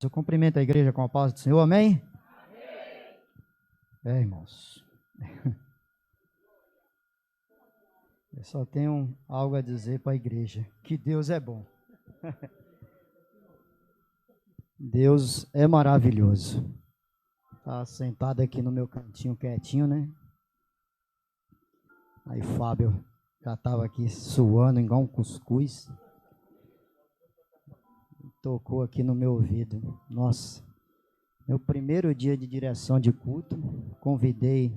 Eu cumprimento a igreja com a paz do Senhor, amém? Irmãos, eu só tenho algo a dizer para a igreja, que Deus é bom. Deus é maravilhoso. Tá sentado aqui no meu cantinho quietinho, né? Aí Fábio já estava aqui suando igual um cuscuz. Tocou aqui no meu ouvido. Nossa, meu primeiro dia de direção de culto, convidei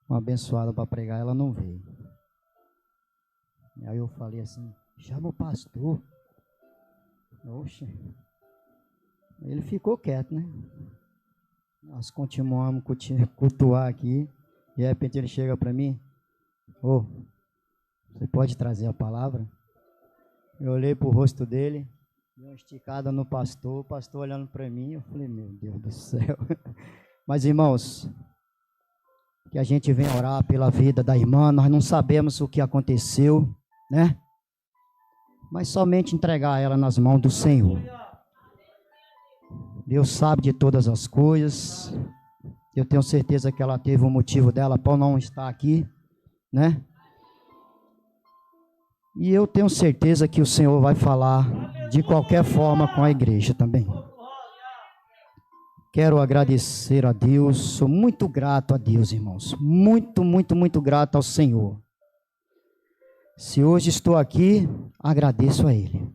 uma abençoada para pregar, ela não veio. Aí eu falei assim, chama o pastor. Oxe, ele ficou quieto, né? Nós continuamos a cultuar aqui, e de repente ele chega para mim, você pode trazer a palavra? Eu olhei para o rosto dele, dei uma esticada no pastor, o pastor olhando para mim, eu falei, meu Deus do céu. Mas irmãos, que a gente vem orar pela vida da irmã, nós não sabemos o que aconteceu, né? Mas somente entregar ela nas mãos do Senhor. Deus sabe de todas as coisas. Eu tenho certeza que ela teve um motivo dela para não estar aqui, né? E eu tenho certeza que o Senhor vai falar de qualquer forma com a igreja também. Quero agradecer a Deus, sou muito grato a Deus, irmãos. Muito grato ao Senhor. Se hoje estou aqui, agradeço a Ele.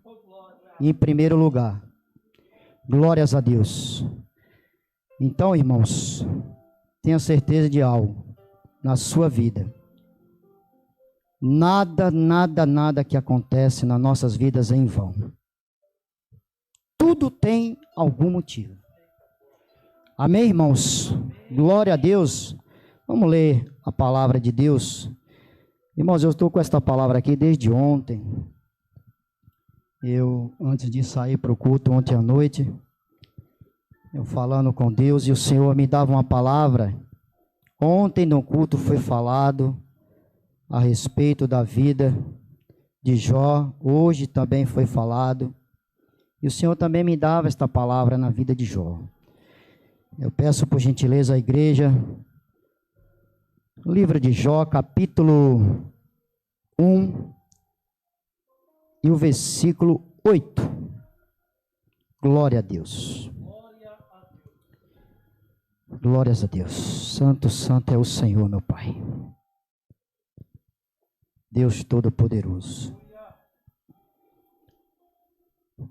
E em primeiro lugar, glórias a Deus. Então, irmãos, tenha certeza de algo na sua vida. Nada que acontece nas nossas vidas é em vão. Tudo tem algum motivo. Amém, irmãos? Glória a Deus. Vamos ler a palavra de Deus. Irmãos, eu estou com esta palavra aqui desde ontem. Antes de sair para o culto, ontem à noite, eu falando com Deus e o Senhor me dava uma palavra. Ontem no culto foi falado a respeito da vida de Jó, hoje também foi falado, e o Senhor também me dava esta palavra na vida de Jó. Eu peço por gentileza à igreja, livro de Jó, capítulo 1 e o versículo 8. Glória a Deus. Glórias a Deus. Santo é o Senhor, meu Pai. Deus Todo-Poderoso.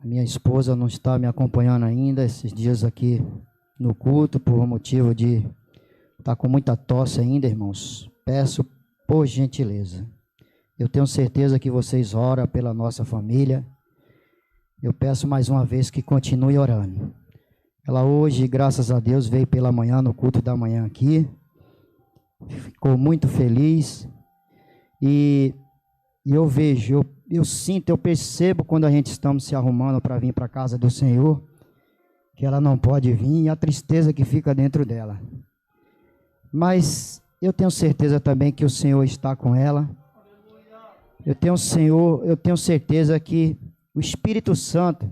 A minha esposa não está me acompanhando ainda esses dias aqui no culto, por motivo de estar com muita tosse ainda, irmãos. Peço por gentileza. Eu tenho certeza que vocês oram pela nossa família. Eu peço mais uma vez que continue orando. Ela hoje, graças a Deus, veio pela manhã, no culto da manhã aqui. Ficou muito feliz. E eu vejo, eu sinto, eu percebo quando a gente estamos se arrumando para vir para a casa do Senhor, que ela não pode vir e a tristeza que fica dentro dela. Mas eu tenho certeza também que o Senhor está com ela. Eu tenho certeza que o Espírito Santo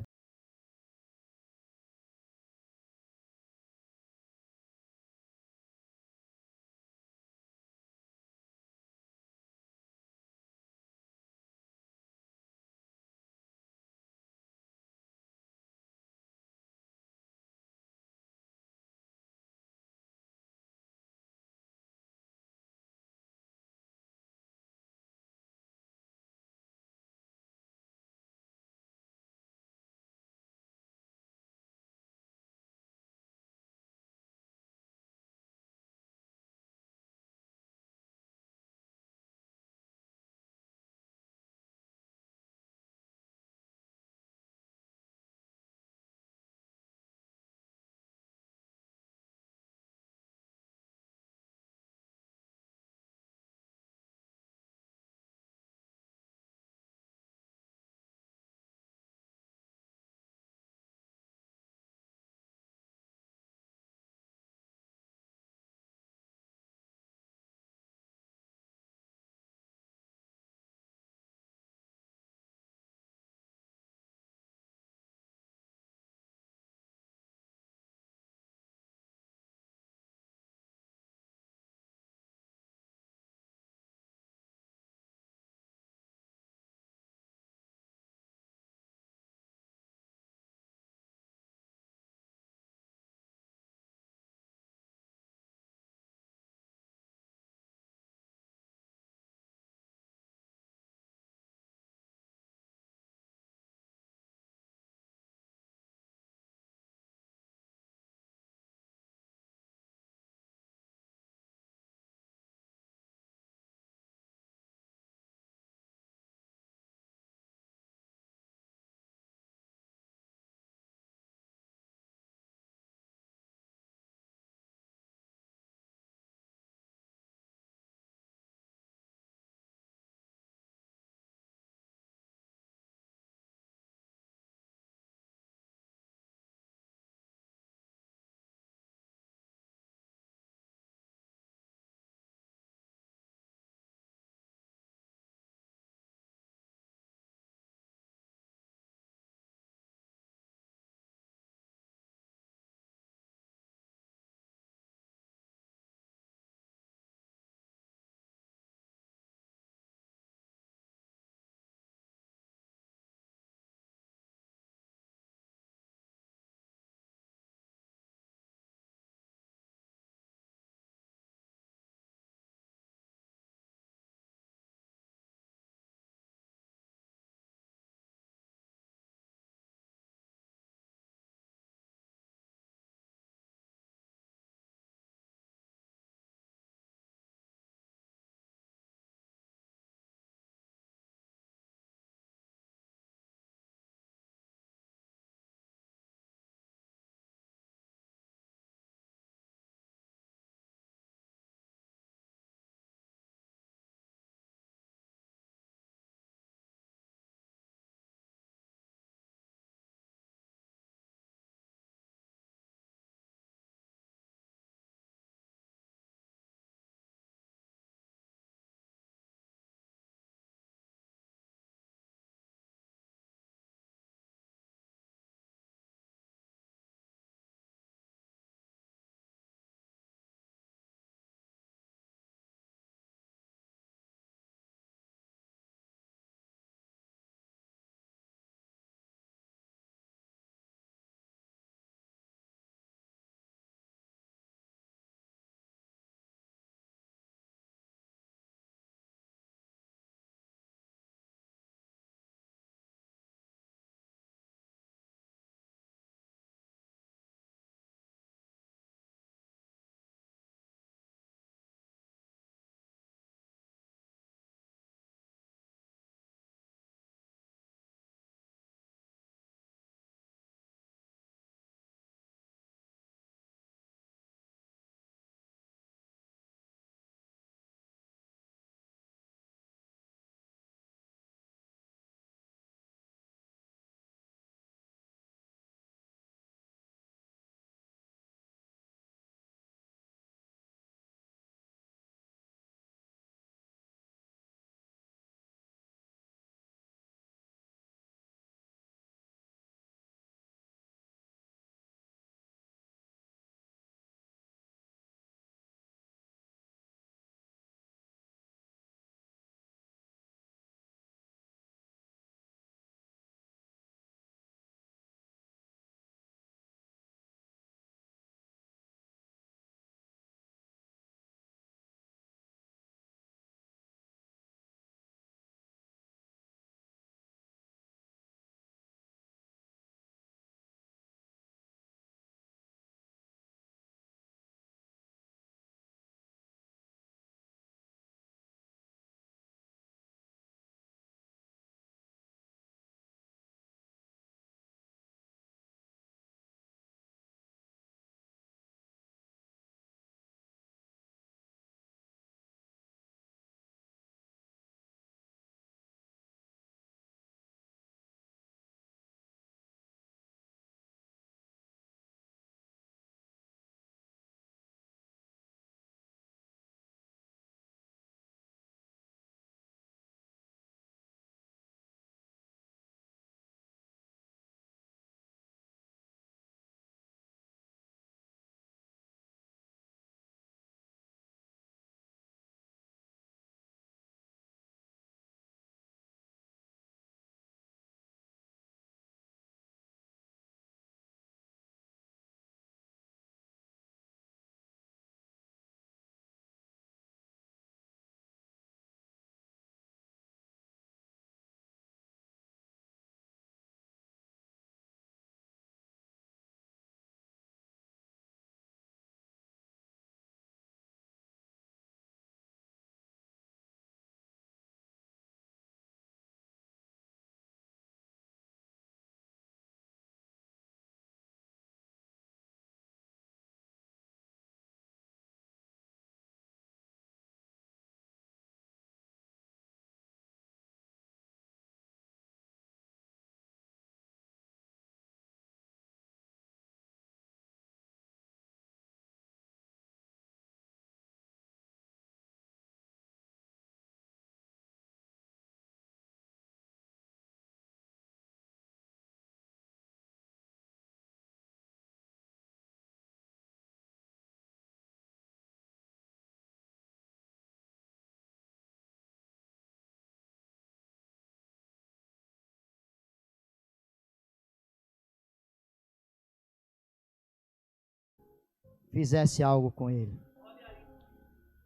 fizesse algo com ele.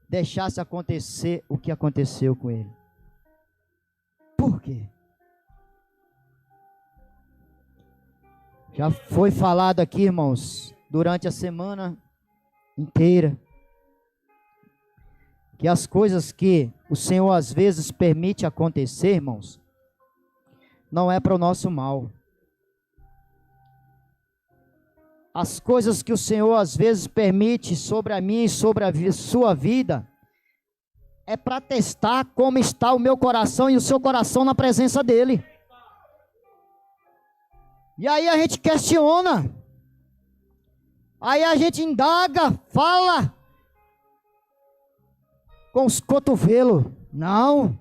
Deixasse acontecer o que aconteceu com ele. Por quê? Já foi falado aqui, irmãos, durante a semana inteira, que as coisas que o Senhor às vezes permite acontecer, irmãos, não é para o nosso mal. As coisas que o Senhor às vezes permite sobre a minha e sobre a sua vida, é para testar como está o meu coração e o seu coração na presença dEle. E aí a gente questiona, aí a gente indaga, fala com os cotovelos. Não,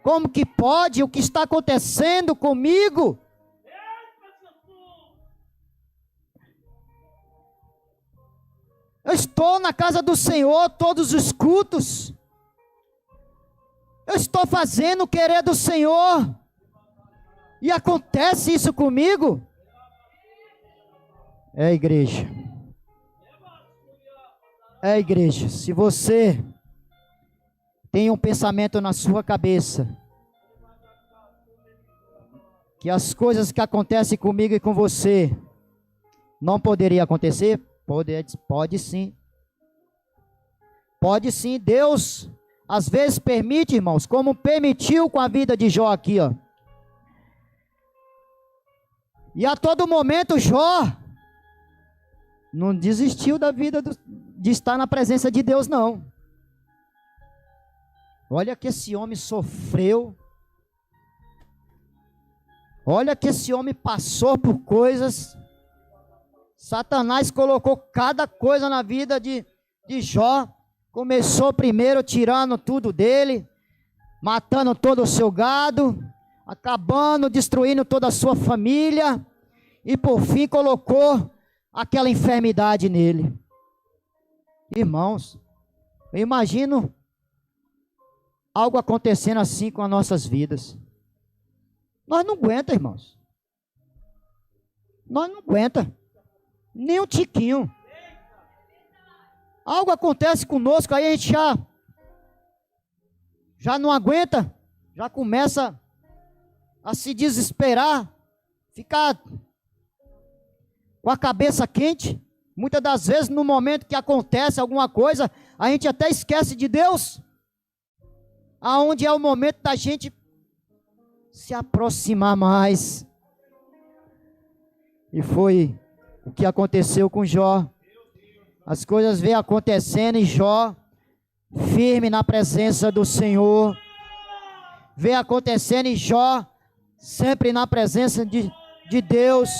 como que pode? O que está acontecendo comigo? Eu estou na casa do Senhor todos os cultos. Eu estou fazendo o querer do Senhor. E acontece isso comigo? É, igreja. É, igreja. Se você tem um pensamento na sua cabeça que as coisas que acontecem comigo e com você não poderia acontecer, pode sim. Pode sim. Deus às vezes permite, irmãos, como permitiu com a vida de Jó aqui, ó. E a todo momento Jó não desistiu da vida de estar na presença de Deus, não. Olha que esse homem sofreu. Olha que esse homem passou por coisas. Satanás colocou cada coisa na vida de Jó. Começou primeiro tirando tudo dele, matando todo o seu gado, acabando, destruindo toda a sua família, e por fim colocou aquela enfermidade nele. Irmãos, eu imagino algo acontecendo assim com as nossas vidas. Nós não aguenta, irmãos. Nós não aguenta. Nem um tiquinho. Algo acontece conosco, aí a gente já não aguenta, já começa a se desesperar, ficar com a cabeça quente. Muitas das vezes, no momento que acontece alguma coisa, a gente até esquece de Deus, aonde é o momento da gente se aproximar mais. E foi o que aconteceu com Jó. As coisas vêm acontecendo e Jó, firme na presença do Senhor, vem acontecendo e Jó, sempre na presença de Deus.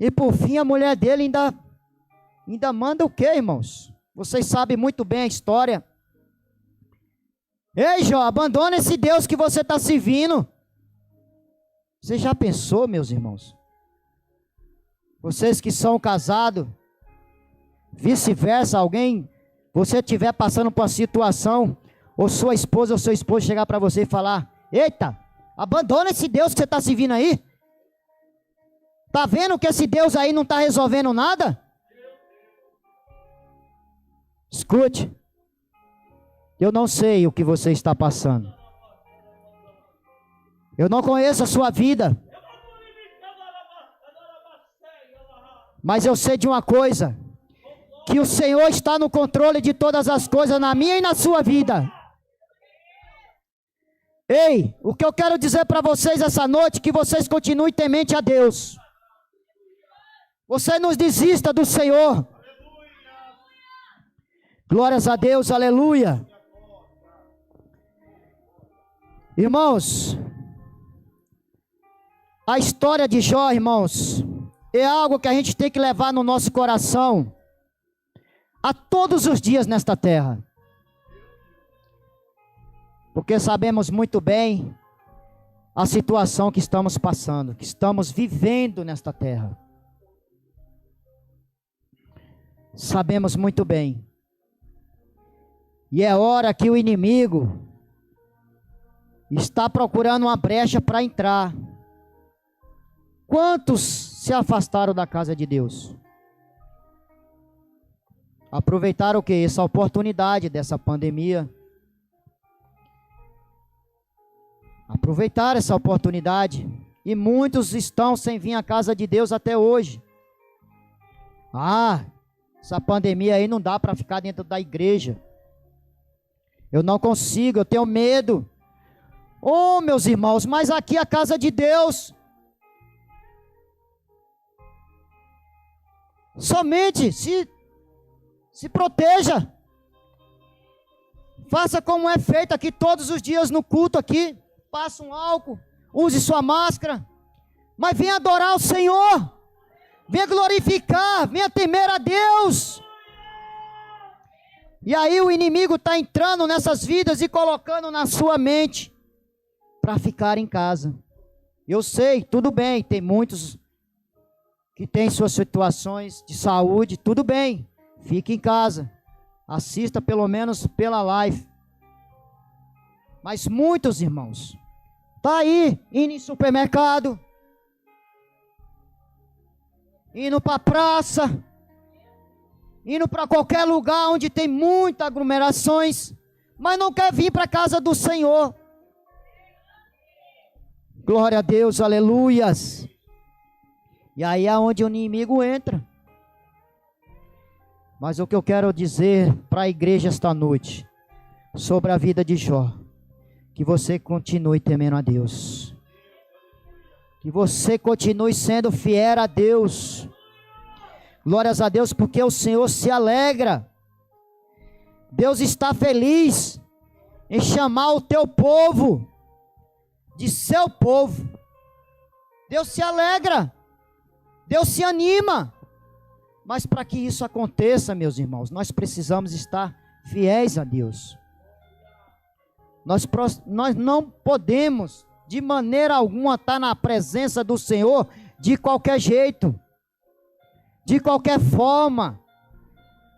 E por fim a mulher dele ainda manda o quê, irmãos? Vocês sabem muito bem a história. Ei, Jó, abandona esse Deus que você está servindo. Você já pensou, meus irmãos? Vocês que são casados, vice-versa, você estiver passando por uma situação, ou sua esposa ou seu esposo chegar para você e falar: eita, abandona esse Deus que você está servindo aí. Está vendo que esse Deus aí não está resolvendo nada? Escute, eu não sei o que você está passando. Eu não conheço a sua vida. Mas eu sei de uma coisa, que o Senhor está no controle de todas as coisas na minha e na sua vida. Ei, o que eu quero dizer para vocês essa noite, que vocês continuem temente a Deus. Você não desista do Senhor. Glórias a Deus, aleluia. Irmãos, a história de Jó, irmãos, é algo que a gente tem que levar no nosso coração a todos os dias nesta terra. Porque sabemos muito bem a situação que estamos passando, que estamos vivendo nesta terra. Sabemos muito bem. E é hora que o inimigo está procurando uma brecha para entrar. Quantos se afastaram da casa de Deus? Aproveitaram o quê? Essa oportunidade dessa pandemia. Aproveitaram essa oportunidade. E muitos estão sem vir à casa de Deus até hoje. Essa pandemia aí não dá para ficar dentro da igreja. Eu não consigo, eu tenho medo. Oh, meus irmãos, mas aqui é a casa de Deus. Somente se proteja. Faça como é feito aqui todos os dias no culto aqui. Passa um álcool, use sua máscara. Mas venha adorar o Senhor. Venha glorificar, venha temer a Deus. E aí o inimigo está entrando nessas vidas e colocando na sua mente para ficar em casa. Eu sei, tudo bem, tem muitos que têm suas situações de saúde, tudo bem, fique em casa. Assista pelo menos pela live. Mas muitos irmãos, tá aí, indo em supermercado, indo para a praça, indo para qualquer lugar onde tem muitas aglomerações, mas não quer vir para a casa do Senhor. Glória a Deus, aleluias. E aí é onde o inimigo entra. Mas o que eu quero dizer para a igreja esta noite, sobre a vida de Jó, que você continue temendo a Deus. Que você continue sendo fiel a Deus. Glórias a Deus, porque o Senhor se alegra. Deus está feliz em chamar o teu povo de seu povo. Deus se alegra. Deus se anima. Mas para que isso aconteça, meus irmãos, nós precisamos estar fiéis a Deus. Nós não podemos, de maneira alguma, estar na presença do Senhor de qualquer jeito, de qualquer forma,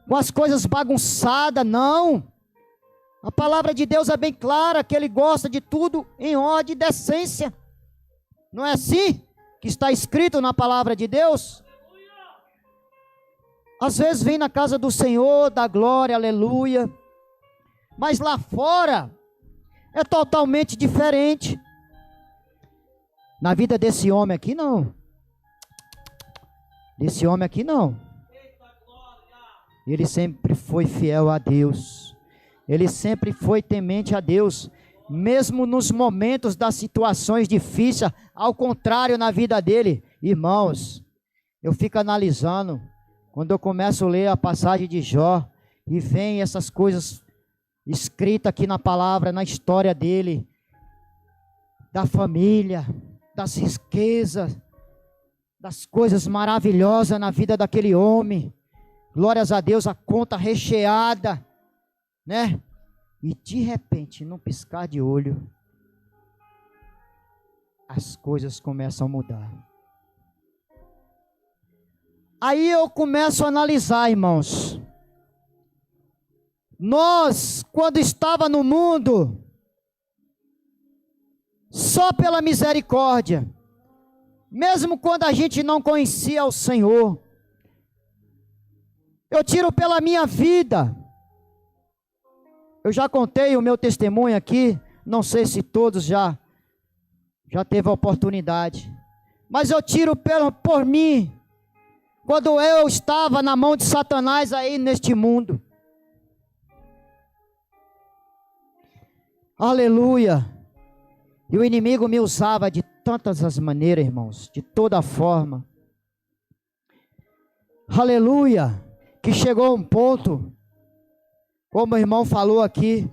com as coisas bagunçadas, não. A palavra de Deus é bem clara, que Ele gosta de tudo em ordem e decência. Não é assim que está escrito na palavra de Deus? Às vezes vem na casa do Senhor, da glória, aleluia, mas lá fora é totalmente diferente. Na vida desse homem aqui não. Desse homem aqui não. Ele sempre foi fiel a Deus. Ele sempre foi temente a Deus. Mesmo nos momentos das situações difíceis, ao contrário na vida dele. Irmãos, eu fico analisando, quando eu começo a ler a passagem de Jó, e vem essas coisas escritas aqui na palavra, na história dele, da família, das riquezas, das coisas maravilhosas na vida daquele homem. Glórias a Deus, a conta recheada, né? E de repente, num piscar de olho, as coisas começam a mudar. Aí eu começo a analisar, irmãos. Nós, quando estava no mundo, só pela misericórdia, mesmo quando a gente não conhecia o Senhor, eu tiro pela minha vida. Eu já contei o meu testemunho aqui, não sei se todos já teve a oportunidade, mas eu tiro por mim, quando eu estava na mão de Satanás aí neste mundo. Aleluia. E o inimigo me usava de tantas as maneiras, irmãos, de toda forma. Aleluia. Que chegou um ponto, como o irmão falou aqui,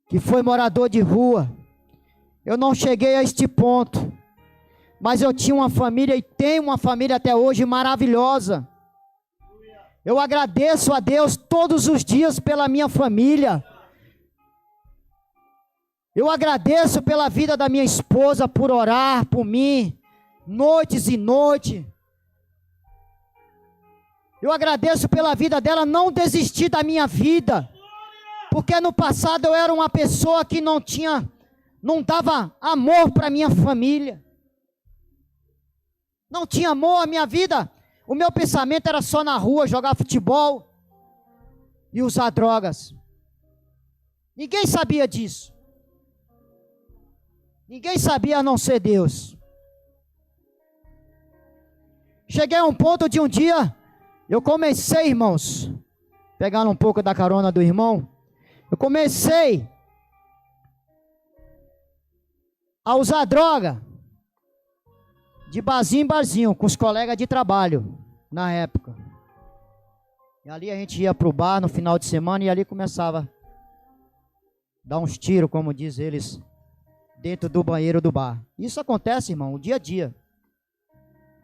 que foi morador de rua. Eu não cheguei a este ponto, mas eu tinha uma família e tenho uma família até hoje maravilhosa. Eu agradeço a Deus todos os dias pela minha família. Eu agradeço pela vida da minha esposa, por orar por mim, noites e noites. Eu agradeço pela vida dela, não desistir da minha vida. Porque no passado eu era uma pessoa que não dava amor para minha família. Não tinha amor à minha vida. O meu pensamento era só na rua, jogar futebol e usar drogas. Ninguém sabia disso. Ninguém sabia a não ser Deus. Cheguei a um ponto de um dia, eu comecei, irmãos, pegando um pouco da carona do irmão, eu comecei a usar droga de barzinho em barzinho, com os colegas de trabalho, na época. E ali a gente ia pro bar no final de semana e ali começava a dar uns tiros, como diz eles, dentro do banheiro do bar. Isso acontece, irmão, o dia a dia.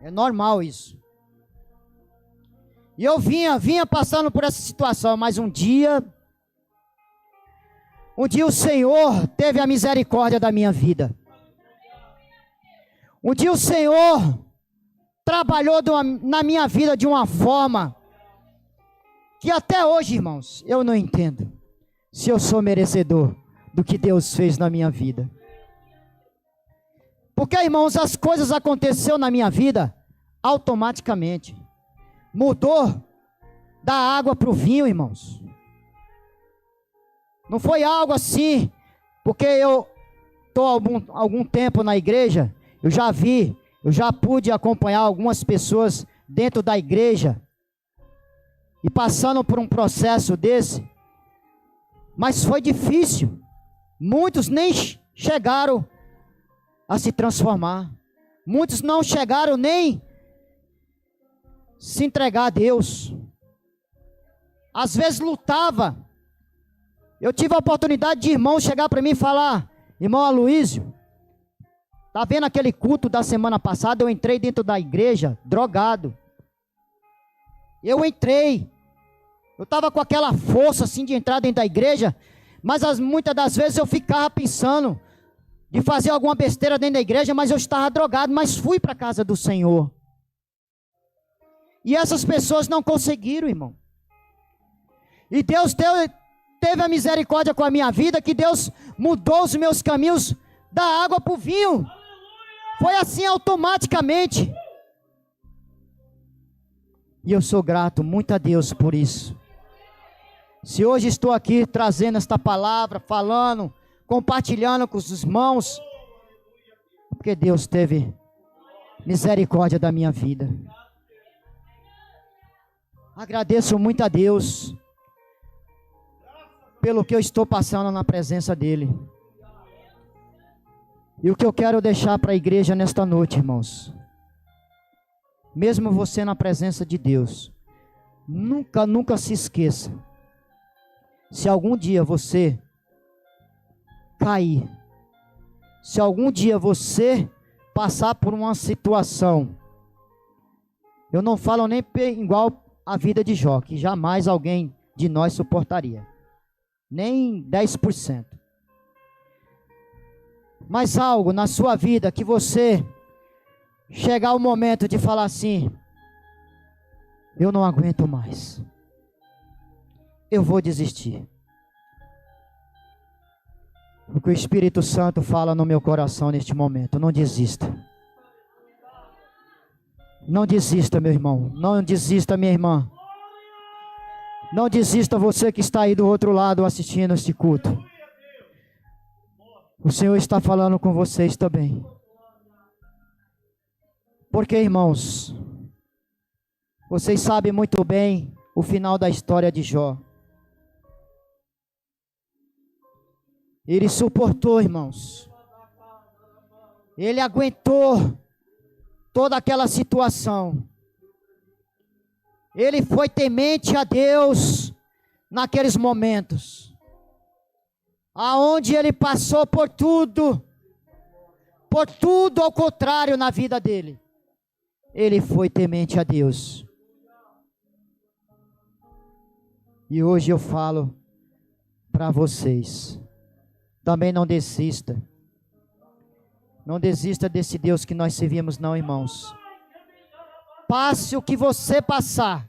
É normal isso. E eu vinha passando por essa situação, mas um dia o Senhor teve a misericórdia da minha vida. Um dia o Senhor trabalhou na minha vida de uma forma que até hoje, irmãos, eu não entendo se eu sou merecedor do que Deus fez na minha vida. Porque, irmãos, as coisas aconteceram na minha vida automaticamente. Mudou da água para o vinho, irmãos. Não foi algo assim, porque eu estou algum tempo na igreja, eu já pude acompanhar algumas pessoas dentro da igreja e passando por um processo desse, mas foi difícil. Muitos nem chegaram a se transformar. Muitos não chegaram nem se entregar a Deus. Às vezes lutava. Eu tive a oportunidade de irmão chegar para mim e falar: irmão Aloísio, tá vendo aquele culto da semana passada? Eu entrei dentro da igreja drogado. Eu entrei. Eu estava com aquela força assim de entrar dentro da igreja, mas muitas das vezes eu ficava pensando de fazer alguma besteira dentro da igreja, mas eu estava drogado, mas fui para a casa do Senhor. E essas pessoas não conseguiram, irmão. E Deus teve a misericórdia com a minha vida, que Deus mudou os meus caminhos da água para o vinho. Foi assim automaticamente. E eu sou grato muito a Deus por isso. Se hoje estou aqui trazendo esta palavra, falando, compartilhando com os irmãos, porque Deus teve misericórdia da minha vida. Agradeço muito a Deus pelo que eu estou passando na presença dEle. E o que eu quero deixar para a igreja nesta noite, irmãos, mesmo você na presença de Deus, nunca se esqueça, se algum dia você cair, se algum dia você passar por uma situação, eu não falo nem igual a vida de Jó, que jamais alguém de nós suportaria, nem 10%. Mas algo na sua vida que você chegar o momento de falar assim: eu não aguento mais, eu vou desistir. O que o Espírito Santo fala no meu coração neste momento: não desista. Não desista, meu irmão. Não desista, minha irmã. Não desista, você que está aí do outro lado assistindo este culto. O Senhor está falando com vocês também. Porque, irmãos, vocês sabem muito bem o final da história de Jó. Ele suportou, irmãos. Ele aguentou toda aquela situação. Ele foi temente a Deus naqueles momentos, aonde ele passou por tudo ao contrário na vida dele. Ele foi temente a Deus. E hoje eu falo para vocês: também não desista. Não desista desse Deus que nós servimos, não, irmãos. Passe o que você passar,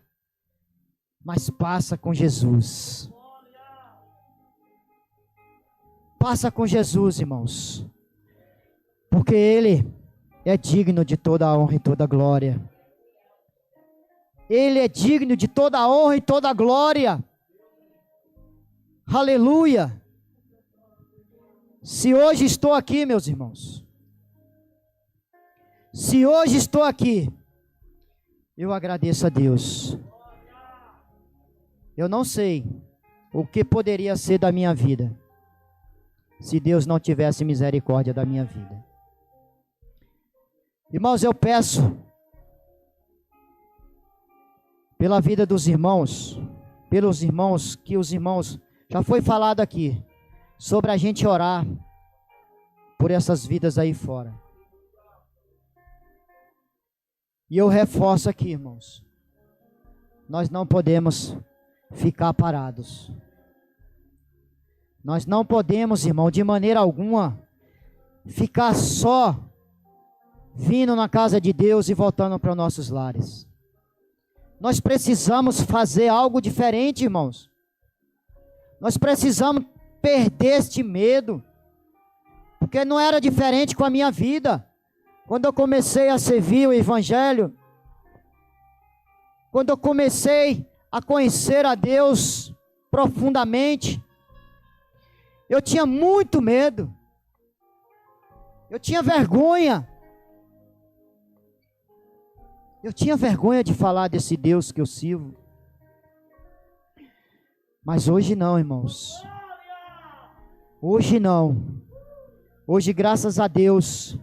mas passa com Jesus. Passa com Jesus, irmãos. Porque Ele é digno de toda a honra e toda a glória. Ele é digno de toda a honra e toda a glória. Aleluia. Se hoje estou aqui, meus irmãos, se hoje estou aqui, eu agradeço a Deus. Eu não sei o que poderia ser da minha vida se Deus não tivesse misericórdia da minha vida. Irmãos, eu peço pela vida dos irmãos, pelos irmãos, que os irmãos, já foi falado aqui, sobre a gente orar por essas vidas aí fora. E eu reforço aqui, irmãos, nós não podemos ficar parados. Nós não podemos, irmão, de maneira alguma, ficar só vindo na casa de Deus e voltando para os nossos lares. Nós precisamos fazer algo diferente, irmãos. Nós precisamos perder este medo, porque não era diferente com a minha vida. Quando eu comecei a servir o Evangelho, quando eu comecei a conhecer a Deus profundamente, eu tinha muito medo, eu tinha vergonha, de falar desse Deus que eu sirvo. Mas hoje não, irmãos, hoje não, hoje graças a Deus,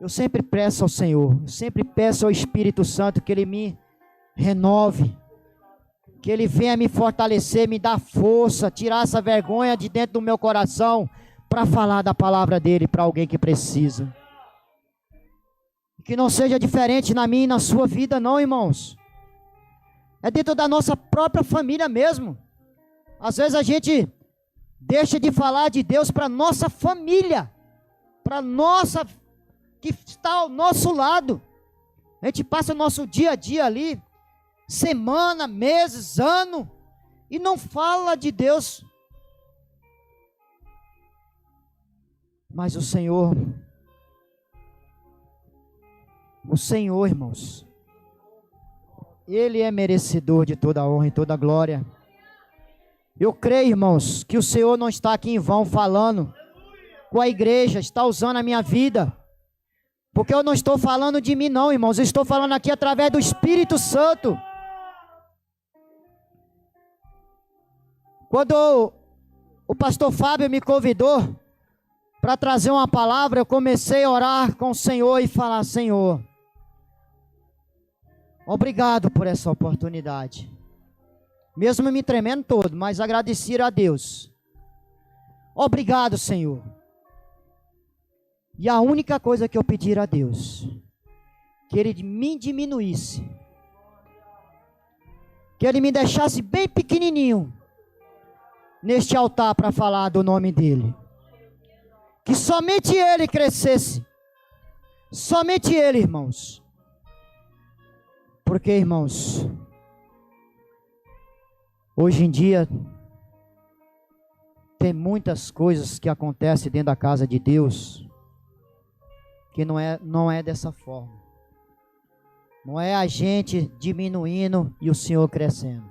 eu sempre peço ao Senhor, eu sempre peço ao Espírito Santo que Ele me renove, que Ele venha me fortalecer, me dar força, tirar essa vergonha de dentro do meu coração, para falar da palavra dEle para alguém que precisa. Que não seja diferente na minha e na sua vida não, irmãos. É dentro da nossa própria família mesmo. Às vezes a gente deixa de falar de Deus para nossa família, para nossa, que está ao nosso lado. A gente passa o nosso dia a dia ali, semana, meses, ano, e não fala de Deus. Mas o Senhor, irmãos, Ele é merecedor de toda a honra e toda a glória. Eu creio, irmãos, que o Senhor não está aqui em vão falando com a igreja, está usando a minha vida, porque eu não estou falando de mim não, irmãos, eu estou falando aqui através do Espírito Santo. Quando o pastor Fábio me convidou para trazer uma palavra, eu comecei a orar com o Senhor e falar: Senhor, obrigado por essa oportunidade. Mesmo me tremendo todo, mas agradecer a Deus. Obrigado, Senhor. E a única coisa que eu pedir a Deus, que Ele me diminuísse, que Ele me deixasse bem pequenininho neste altar para falar do nome dEle. Que somente Ele crescesse. Somente Ele, irmãos. Porque, irmãos, hoje em dia tem muitas coisas que acontecem dentro da casa de Deus que não é dessa forma. Não é a gente diminuindo e o Senhor crescendo.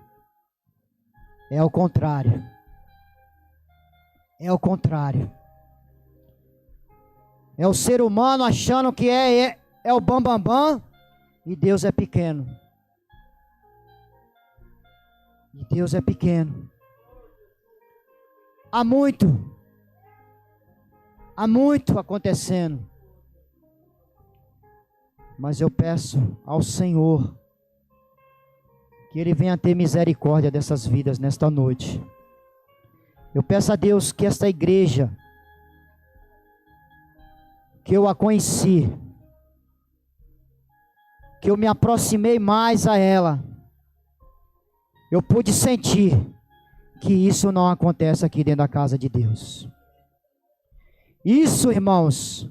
É o contrário. É o contrário. É o ser humano achando que é o bambambam e Deus é pequeno. E Deus é pequeno. Há muito acontecendo. Mas eu peço ao Senhor que Ele venha ter misericórdia dessas vidas nesta noite. Eu peço a Deus que esta igreja, que eu a conheci, que eu me aproximei mais a ela, eu pude sentir que isso não acontece aqui dentro da casa de Deus. Isso, irmãos,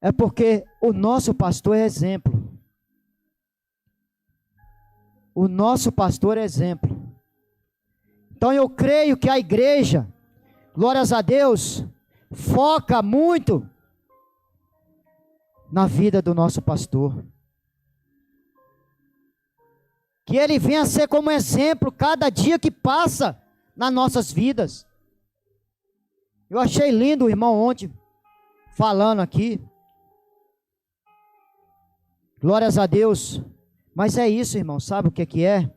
é porque o nosso pastor é exemplo. O nosso pastor é exemplo. Então eu creio que a igreja, glórias a Deus, foca muito na vida do nosso pastor. Que ele venha ser como exemplo cada dia que passa nas nossas vidas. Eu achei lindo o irmão ontem falando aqui. Glórias a Deus. Mas é isso, irmão. Sabe o que é?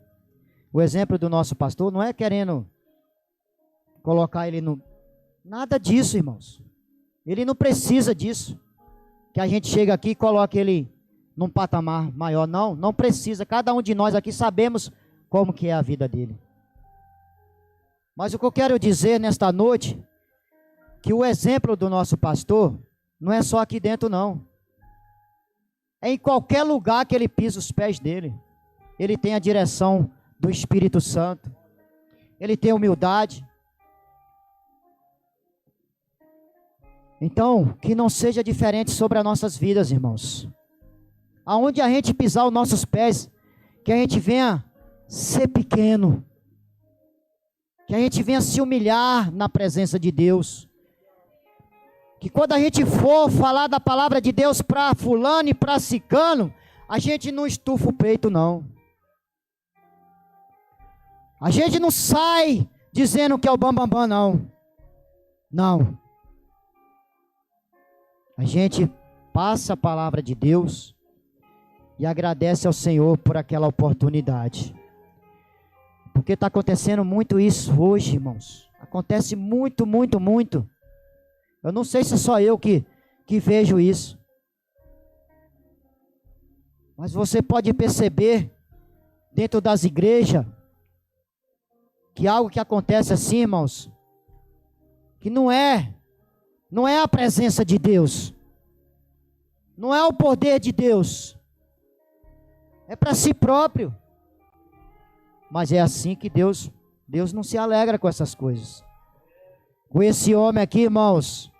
O exemplo do nosso pastor não é querendo colocar ele no... Nada disso, irmãos. Ele não precisa disso. Que a gente chega aqui e coloque ele num patamar maior. Não, não precisa. Cada um de nós aqui sabemos como que é a vida dele. Mas o que eu quero dizer nesta noite, que o exemplo do nosso pastor não é só aqui dentro, não. É em qualquer lugar que ele pisa os pés dele. Ele tem a direção do Espírito Santo. Ele tem humildade. Então, que não seja diferente sobre as nossas vidas, irmãos. Aonde a gente pisar os nossos pés, que a gente venha ser pequeno. Que a gente venha se humilhar na presença de Deus. Que quando a gente for falar da palavra de Deus para fulano e para cicano, a gente não estufa o peito, não. A gente não sai dizendo que é o bambambam, não. Não. A gente passa a palavra de Deus e agradece ao Senhor por aquela oportunidade. Porque está acontecendo muito isso hoje, irmãos. Acontece muito, muito, muito. Eu não sei se só eu que vejo isso. Mas você pode perceber dentro das igrejas que algo que acontece assim, irmãos, que não é a presença de Deus. Não é o poder de Deus. É para si próprio. Mas é assim que Deus não se alegra com essas coisas. Com esse homem aqui, irmãos,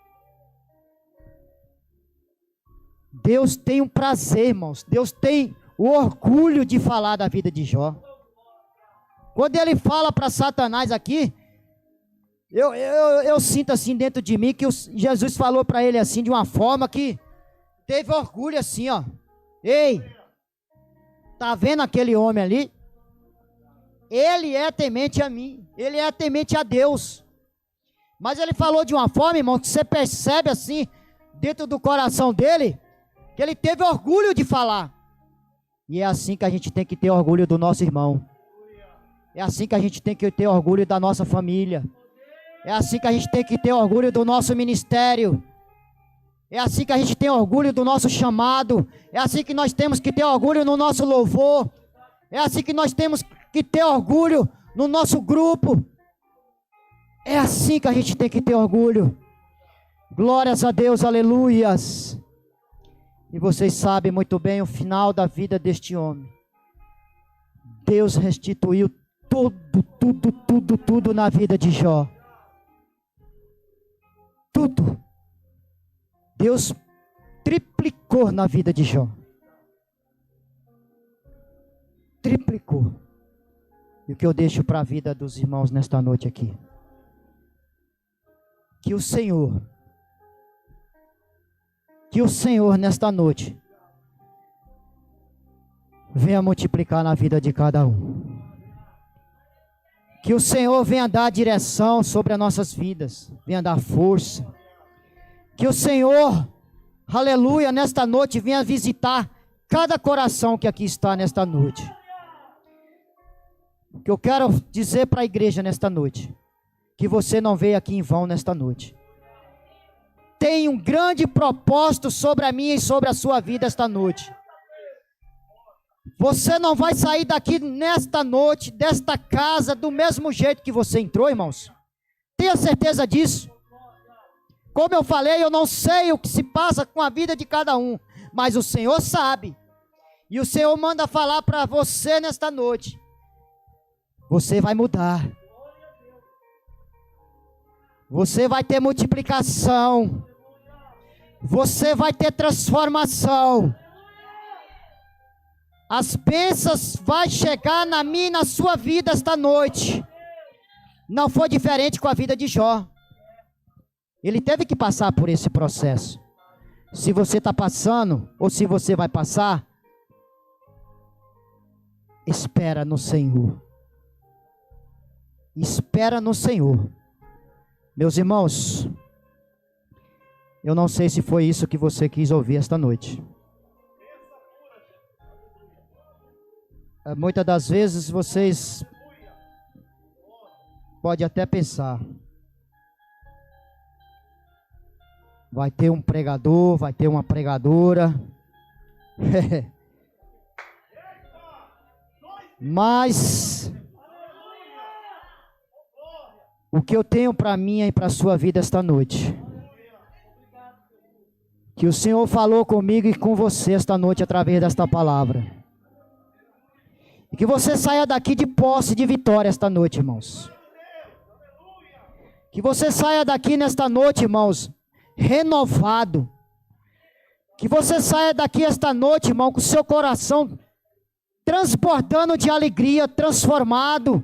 Deus tem um prazer, irmãos. Deus tem o orgulho de falar da vida de Jó. Quando ele fala para Satanás aqui, eu sinto assim dentro de mim que Jesus falou para ele assim de uma forma que teve orgulho assim, ó. Ei, tá vendo aquele homem ali? Ele é temente a mim, ele é temente a Deus. Mas ele falou de uma forma, irmão, que você percebe assim, dentro do coração dele, que ele teve orgulho de falar. E é assim que a gente tem que ter orgulho do nosso irmão. É assim que a gente tem que ter orgulho da nossa família. É assim que a gente tem que ter orgulho do nosso ministério. É assim que a gente tem orgulho do nosso chamado. É assim que nós temos que ter orgulho no nosso louvor. É assim que nós temos que ter orgulho no nosso grupo. É assim que a gente tem que ter orgulho. Glórias a Deus, aleluias. E vocês sabem muito bem o final da vida deste homem. Deus restituiu tudo na vida de Jó. Tudo. Deus triplicou na vida de Jó. Triplicou. E o que eu deixo para a vida dos irmãos nesta noite aqui? Que o Senhor nesta noite venha multiplicar na vida de cada um. Que o Senhor venha dar direção sobre as nossas vidas, venha dar força. Que o Senhor, aleluia, nesta noite venha visitar cada coração que aqui está nesta noite. O que eu quero dizer para a igreja nesta noite, que você não veio aqui em vão nesta noite. Tem um grande propósito sobre a minha e sobre a sua vida esta noite. Você não vai sair daqui nesta noite, desta casa, do mesmo jeito que você entrou, irmãos. Tenha certeza disso. Como eu falei, eu não sei o que se passa com a vida de cada um, mas o Senhor sabe. E o Senhor manda falar para você nesta noite. Você vai mudar. Você vai ter multiplicação. Você vai ter transformação. As bênçãos vão chegar na minha e na sua vida esta noite. Não foi diferente com a vida de Jó. Ele teve que passar por esse processo. Se você está passando, ou se você vai passar, espera no Senhor. Espera no Senhor. Meus irmãos, eu não sei se foi isso que você quis ouvir esta noite. Muitas das vezes vocês podem até pensar, vai ter um pregador, vai ter uma pregadora. Mas o que eu tenho para mim e para a sua vida esta noite, que o Senhor falou comigo e com você esta noite através desta palavra, e que você saia daqui de posse de vitória esta noite, irmãos. Que você saia daqui nesta noite, irmãos, renovado. Que você saia daqui esta noite, irmão, com o seu coração transportando de alegria, transformado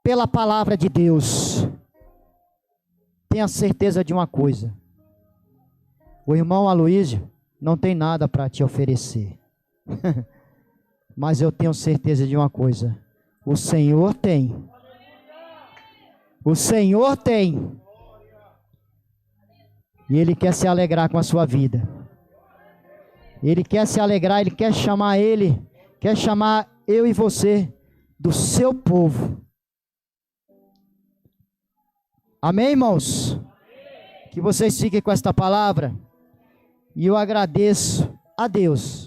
pela palavra de Deus. Tenha certeza de uma coisa: o irmão Aloísio não tem nada para te oferecer. Mas eu tenho certeza de uma coisa: o Senhor tem. O Senhor tem. E Ele quer se alegrar com a sua vida. Ele quer se alegrar, Ele quer chamar quer chamar eu e você do seu povo. Amém, irmãos? Que vocês fiquem com esta palavra. E eu agradeço a Deus